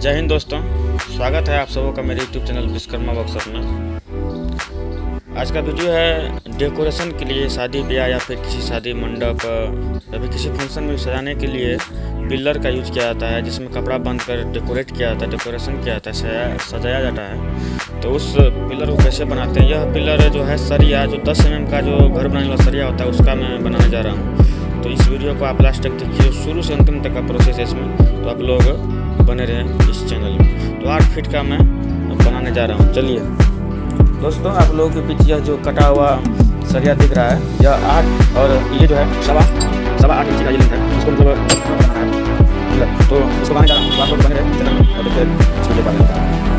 जय हिंद दोस्तों, स्वागत है आप सबों का मेरे यूट्यूब चैनल विश्वकर्मा वर्कशॉप में। आज का वीडियो है डेकोरेशन के लिए, शादी ब्याह या फिर किसी शादी मंडप या फिर किसी फंक्शन में सजाने के लिए पिलर का यूज किया जाता है, जिसमें कपड़ा बांध कर डेकोरेट किया जाता है, डेकोरेशन किया जाता है, सजाया जाता है। तो उस पिलर को कैसे बनाते हैं, यह पिलर जो है सरिया, जो 10 mm का जो घर बनाने वाला सरिया होता है उसका मैं बनाने जा रहा हूँ। तो इस वीडियो को आप लास्ट तक देखिए, शुरू से अंतिम तक का प्रोसेस है इसमें, तो आप लोग बने रहें इस चैनल में। तो 8 फीट का मैं बनाने जा रहा हूँ। चलिए दोस्तों, आप लोगों के बीच यह जो कटा हुआ सरिया दिख रहा है, यह 8 और ये जो है सवा 8 इंच का ये लेंथ है। इसको मतलब तो इसको बनाने जा रहा हूँ। तो आप लोग बने रहे चैनल में और देखते हैं इसमें जो बनाने।